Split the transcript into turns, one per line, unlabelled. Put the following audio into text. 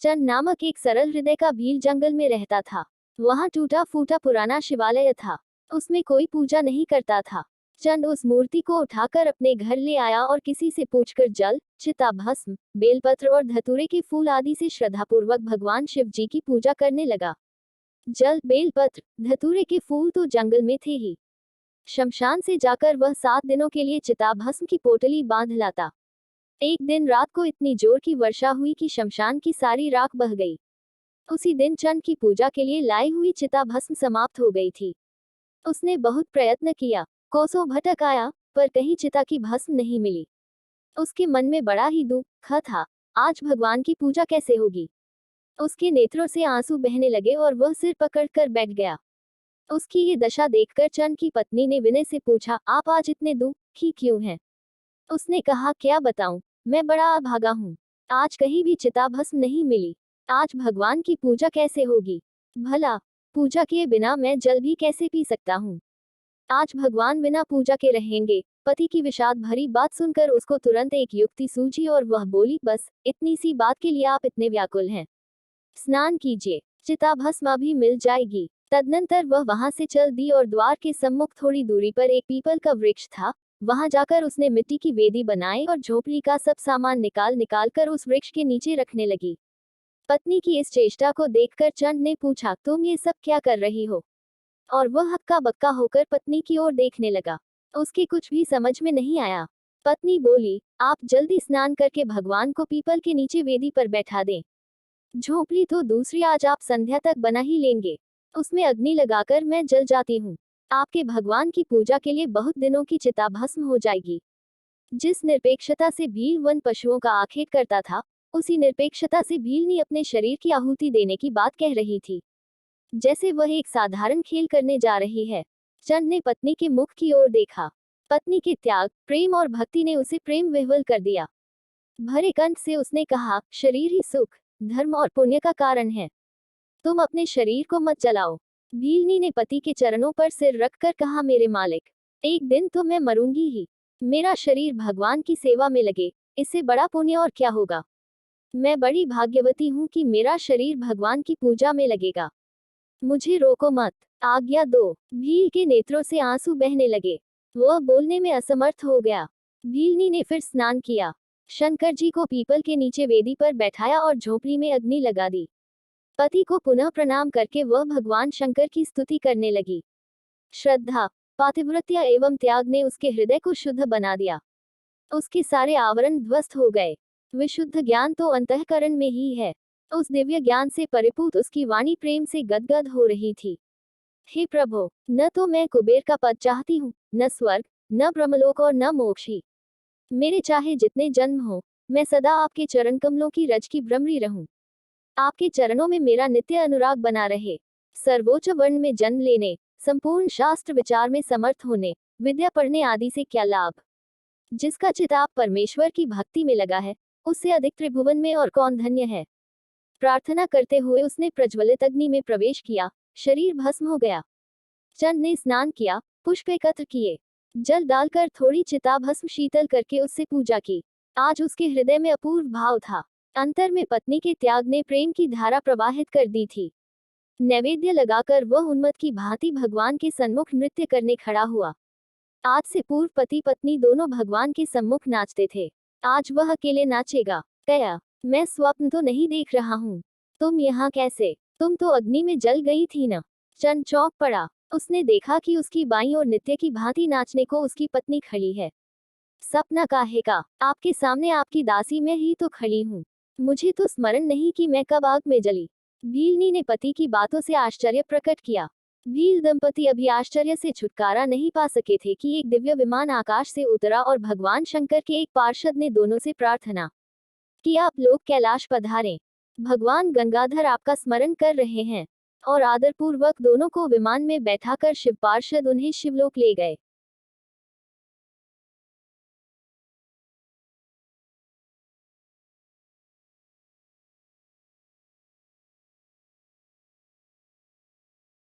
चंद नामक एक सरल हृदय का भील जंगल में रहता था। वहाँ टूटा फूटा पुराना शिवालय था। उसमें कोई पूजा नहीं करता था। चंद उस मूर्ति को उठाकर अपने घर ले आया और किसी से पूछकर जल, चिता भस्म, बेलपत्र और धतूरे के फूल आदि से श्रद्धापूर्वक भगवान शिव जी की पूजा करने लगा। जल, बेलपत्र, धतूरे के फूल तो जंगल में थे ही। शमशान से जाकर वह 7 दिनों के लिए चिता भस्म की पोटली बांध लाता। एक दिन रात को इतनी जोर की वर्षा हुई कि शमशान की सारी राख बह गई। उसी दिन चंद की पूजा के लिए लाई हुई चिता भस्म समाप्त हो गई थी। उसने बहुत प्रयत्न किया, कोसों भटक आया, पर कहीं चिता की भस्म नहीं मिली। उसके मन में बड़ा ही दुख था। आज भगवान की पूजा कैसे होगी? उसके नेत्रों से आंसू बहने लगे और वह सिर पकड़कर बैठ गया। उसकी ये दशा देखकर चंद की पत्नी ने विनय से पूछा, आप आज इतने दुखी क्यों हैं? उसने कहा, क्या बताऊं, मैं बड़ा अभागा हूँ। आज कहीं भी चिता भस्म नहीं मिली। आज भगवान की पूजा कैसे होगी? भला पूजा किए बिना मैं जल भी कैसे पी सकता हूँ? आज भगवान बिना पूजा के रहेंगे। पति की विषाद भरी बात सुनकर उसको तुरंत एक युक्ति सूझी और वह बोली, बस इतनी सी बात के लिए आप इतने व्याकुल हैं? स्नान कीजिए, चिता भस्म अभी मिल जाएगी। तदनंतर वह वहां से चल दी और द्वार के सम्मुख थोड़ी दूरी पर एक पीपल का वृक्ष था। वहां जाकर उसने मिट्टी की वेदी बनाई और झोपड़ी का सब सामान निकाल कर उस वृक्ष के नीचे रखने लगी। पत्नी की इस चेष्टा को देखकर चंद ने पूछा, तुम ये सब क्या कर रही हो? और वह हक्का बक्का होकर पत्नी की ओर देखने लगा। उसके कुछ भी समझ में नहीं आया। पत्नी बोली, आप जल्दी स्नान करके भगवान को पीपल के नीचे वेदी पर बैठा दें। झोपड़ी तो दूसरी आज आप संध्या तक बना ही लेंगे। उसमें अग्नि लगाकर मैं जल जाती हूँ। आपके भगवान की पूजा के लिए बहुत दिनों की चिता भस्म हो जाएगी। जिस निरपेक्षता से भील वन पशुओं का आखेट करता था, उसी निरपेक्षता से भीलनी अपने शरीर की आहुति देने की बात कह रही थी, जैसे वह एक साधारण खेल करने जा रही है। चंद ने पत्नी के मुख की ओर देखा। पत्नी के त्याग, प्रेम और भक्ति ने उसे प्रेम विह्वल कर दिया। भरे कंठ से उसने कहा, शरीर ही सुख, धर्म और पुण्य का कारण है। तुम अपने शरीर को मत जलाओ। भीलनी ने पति के चरणों पर सिर रखकर कहा, मेरे मालिक, एक दिन तो मैं मरूंगी ही। मेरा शरीर भगवान की सेवा में लगे, इससे बड़ा पुण्य और क्या होगा? मैं बड़ी भाग्यवती हूँ कि मेरा शरीर भगवान की पूजा में लगेगा। मुझे रोको मत, आज्ञा दो। भील के नेत्रों से आंसू बहने लगे। वह बोलने में असमर्थ हो गया। भीलनी ने फिर स्नान किया, शंकर जी को पीपल के नीचे वेदी पर बैठाया और झोपड़ी में अग्नि लगा दी। पति को पुनः प्रणाम करके वह भगवान शंकर की स्तुति करने लगी। श्रद्धा, पातिव्रत्य एवं त्याग ने उसके हृदय को शुद्ध बना दिया। उसके सारे आवरण ध्वस्त हो गए। विशुद्ध ज्ञान तो अंतःकरण में ही है। उस दिव्य ज्ञान से परिपूत उसकी वाणी प्रेम से गदगद हो रही थी। हे प्रभु, न तो मैं कुबेर का पद चाहती हूँ, न स्वर्ग, न ब्रह्मलोक और न मोक्ष ही। मेरे चाहे जितने जन्म हो, मैं सदा आपके चरण कमलों की रज की भ्रमरी रहूं। आपके चरणों में मेरा नित्य अनुराग बना रहे। सर्वोच्च वर्ण में जन्म लेने, संपूर्ण शास्त्र विचार में समर्थ होने, विद्या पढ़ने आदि से क्या लाभ? जिसका चित आप परमेश्वर की भक्ति में लगा है, उससे अधिक त्रिभुवन में और कौन धन्य है? प्रार्थना करते हुए उसने प्रज्वलित अग्नि में प्रवेश किया। शरीर भस्म हो गया। चंद ने स्नान किया, पुष्प एकत्र किए, जल डालकर थोड़ी चिता भस्म शीतल करके उससे पूजा की। आज उसके हृदय में अपूर्व भाव था। अंतर में पत्नी के त्याग ने प्रेम की धारा प्रवाहित कर दी थी। नैवेद्य लगाकर वह उन्मत्त की भांति भगवान के सम्मुख नृत्य करने खड़ा हुआ। आज से पूर्व पति पत्नी दोनों भगवान के सम्मुख नाचते थे। आज वह अकेले नाचेगा। कया, मैं स्वप्न तो नहीं देख रहा हूँ। तुम यहाँ कैसे? तुम तो अग्नि में जल गई थी न? चंद चौंक पड़ा। उसने देखा कि उसकी बाईं ओर नित्य की भांति नाचने को उसकी पत्नी खड़ी है। सपना काहे का? आपके सामने आपकी दासी में ही तो खड़ी हूँ। मुझे तो स्मरण नहीं कि मैं कब आग में जली। भीलनी ने पति की बातों से आश्चर्य प्रकट किया। भील दंपति अभी आश्चर्य से छुटकारा नहीं पा सके थे कि एक दिव्य विमान आकाश से उतरा और भगवान शंकर के एक पार्षद ने दोनों से प्रार्थना कि आप लोग कैलाश पधारें। भगवान गंगाधर आपका स्मरण कर रहे हैं। और आदरपूर्वक दोनों को विमान में बैठाकर शिव पार्षद उन्हें शिवलोक ले गए।